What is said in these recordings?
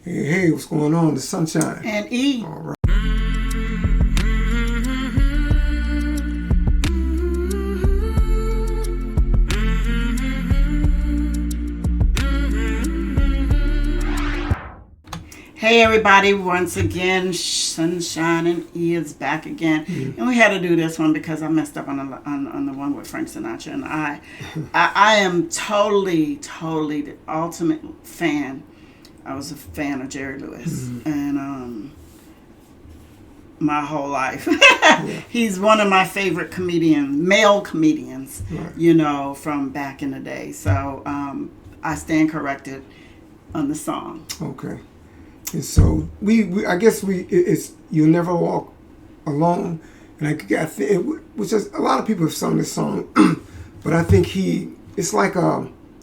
Hey, what's going on? The sunshine. And E. All right. Hey everybody, once again, Sunshine and E is back again. And we had to do this one because I messed up on the one with Frank Sinatra. And I am totally the ultimate fan. I was a fan of Jerry Lewis. And my whole life. He's one of my favorite male comedians, you know, from back in the day. So I stand corrected on the song. Okay. And so I guess it's You'll Never Walk Alone, and I think which is a lot of people have sung this song, but I think it's like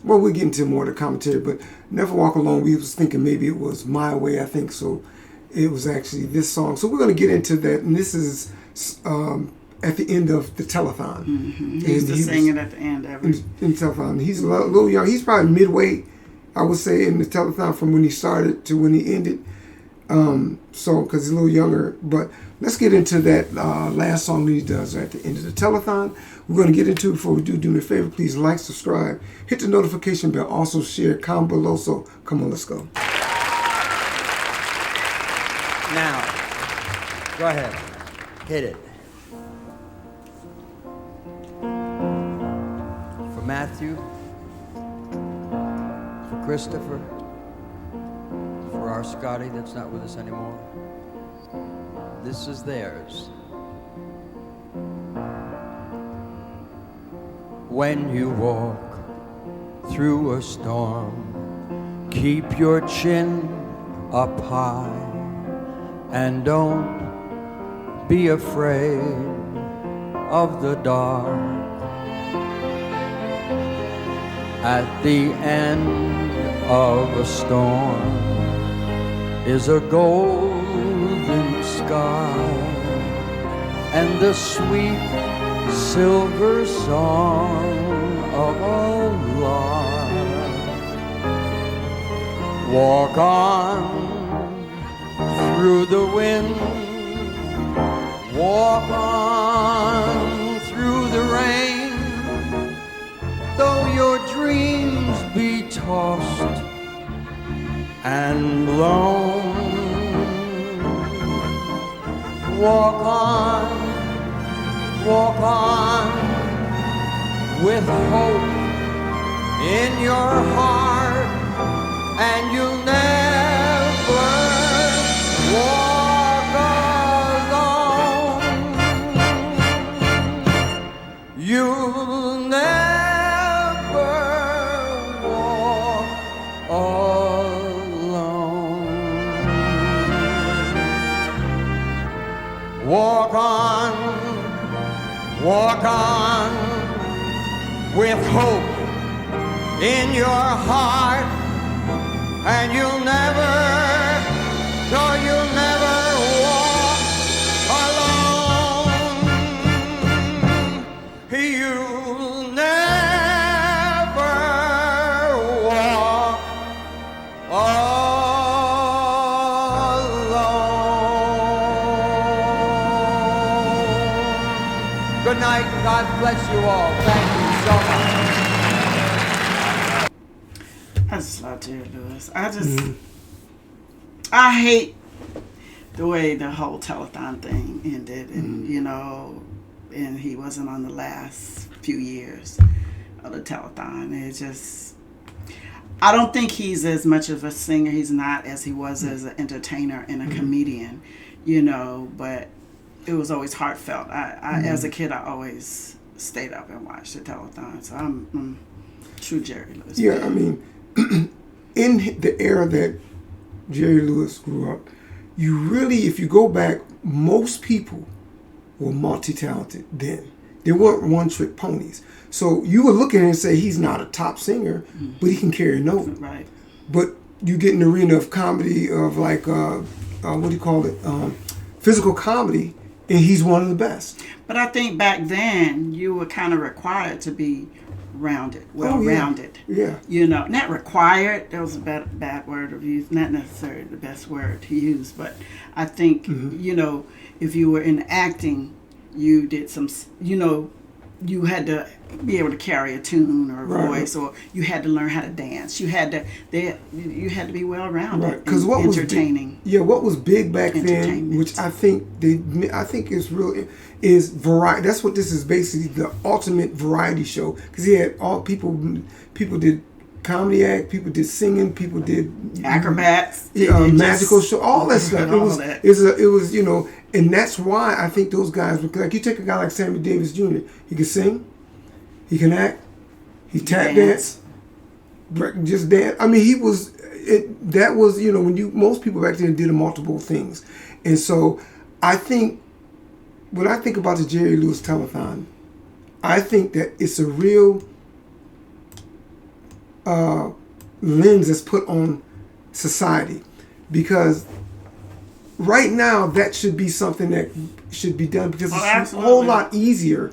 we'll get into more of the commentary, but Never Walk Alone, we was thinking maybe it was My Way, I think, so it was actually this song. So we're going to get into that, and this is at the end of the telethon. Mm-hmm. He used to sing it at the end every in telethon. He's a little young. He's probably midway, I would say, in the telethon from when he started to when he ended. So, because he's a little younger. But let's get into that last song that he does at the end of the telethon. We're going to get into it. Before we do me a favor, please like, subscribe, hit the notification bell, also share, comment below. So, come on, let's go. Now, go ahead. Hit it. For Matthew, for Christopher, for our Scotty that's not with us anymore. This is theirs. When you walk through a storm, keep your chin up high and don't be afraid of the dark. At the end of a storm is a golden sky and the sweet silver song of a lark. Walk on through the wind, walk on through the rain, though your dreams be tossed and blown. Walk on with hope in your heart, and you'll never walk alone. You'll never walk alone. Walk on with hope in your heart, and you'll never walk alone. You'll never walk alone. Good night. God bless you all. Thank you so much. I just love Jerry Lewis. I hate the way the whole telethon thing ended, and you know, and he wasn't on the last few years of the telethon. It just, I don't think he's as much of a singer. He's not as he was as an entertainer and a comedian, you know. But it was always heartfelt. I as a kid, I always stayed up and watched the telethon. So I'm true Jerry Lewis. Yeah, I mean, in the era that Jerry Lewis grew up, you really, if you go back, most people were multi-talented then. They weren't one-trick ponies. So you would look at him and say he's not a top singer, but he can carry a note. Right. But you get in the arena of comedy, of like, what do you call it, physical comedy, and he's one of the best. But I think back then you were kind of required to be well-rounded, well-rounded. Yeah. You know, not required. That was a bad word of use. Not necessarily the best word to use, but I think you know, if you were in acting, you did some. You know, you had to be able to carry a tune or a voice, or you had to learn how to dance. You had to you had to be well-rounded, right? Because what entertaining. What was big back then, which I think is real, is variety. That's what this is basically, the ultimate variety show. Because he had all people did comedy act, people did singing, people did acrobats, magical show, all that stuff. It was you know, and that's why I think those guys, like you take a guy like Sammy Davis Jr., he can sing, he can act, he tap dance, just dance. I mean, that was, you know, most people back then did multiple things. And so I think, when I think about the Jerry Lewis Telethon, I think that it's a real lens that's put on society, because right now that should be something that should be done, because it's a whole lot easier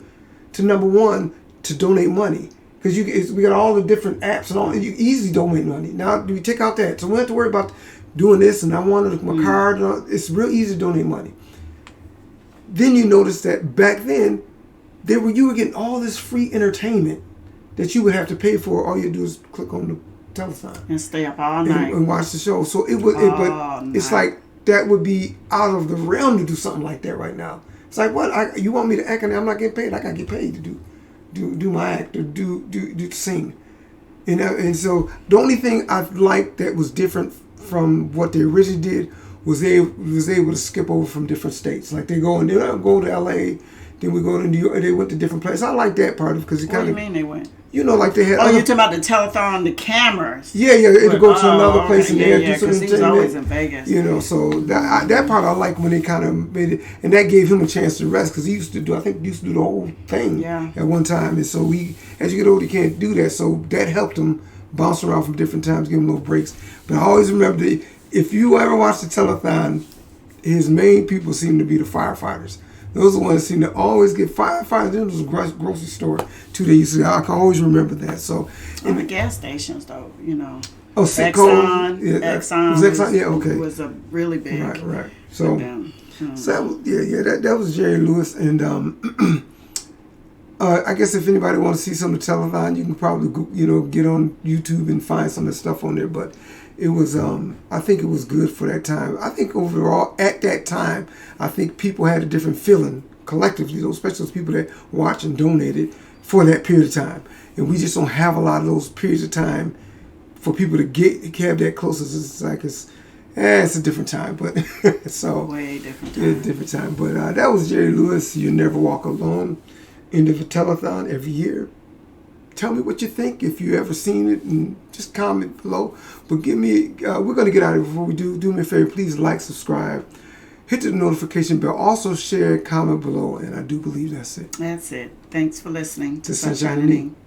to, number one, to donate money, because we got all the different apps and all, you easily donate money. Now we take out that, so we don't have to worry about doing this, and I wanted my card. It's real easy to donate money. Then you notice that back then you were getting all this free entertainment that you would have to pay for. All you do is click on the telethon and stay up all night and watch the show. So it's like that would be out of the realm to do something like that right now. It's like, what, you want me to act and I'm not getting paid? I gotta get paid to do my act, or do sing. And so the only thing I liked that was different from what they originally did was they was able to skip over from different states. Like they go to LA, then we go to New York. They went to different places. I like that part of, because it kind of. What do you mean they went? You know, like they had. Oh, you're talking about the telethon, the cameras. Yeah, it'll go to another place and they do something. He was always in Vegas. You know, so that part I like, when they kind of made it, and that gave him a chance to rest, because he used to do the whole thing at one time, and so as you get older, you can't do that. So that helped him bounce around from different times, give him little breaks. But I always remember that if you ever watch the telethon, his main people seem to be the firefighters. Those are the ones that seem to always get firefighters. There was a grocery store too. They used to. I can always remember that. So, and the gas stations, though, you know. Oh, Exxon. Exxon. Yeah, okay. Was a really big. Right. So, that was Jerry Lewis, and I guess if anybody wants to see some of the telethon, you can probably get on YouTube and find some of the stuff on there. But it was, I think it was good for that time. I think overall, at that time, I think people had a different feeling collectively, especially those people that watched and donated for that period of time. And we just don't have a lot of those periods of time for people to have that closest. It's like it's a different time, but so way different time. Different time. But that was Jerry Lewis. You Never Walk Alone. End of a telethon every year. Tell me what you think, if you ever seen it, and just comment below. But give me, we're going to get out of here. Before we do me a favor, please like, subscribe, hit the notification bell, also share, comment below, and I do believe that's it. That's it. Thanks for listening to Sunshine and Ink.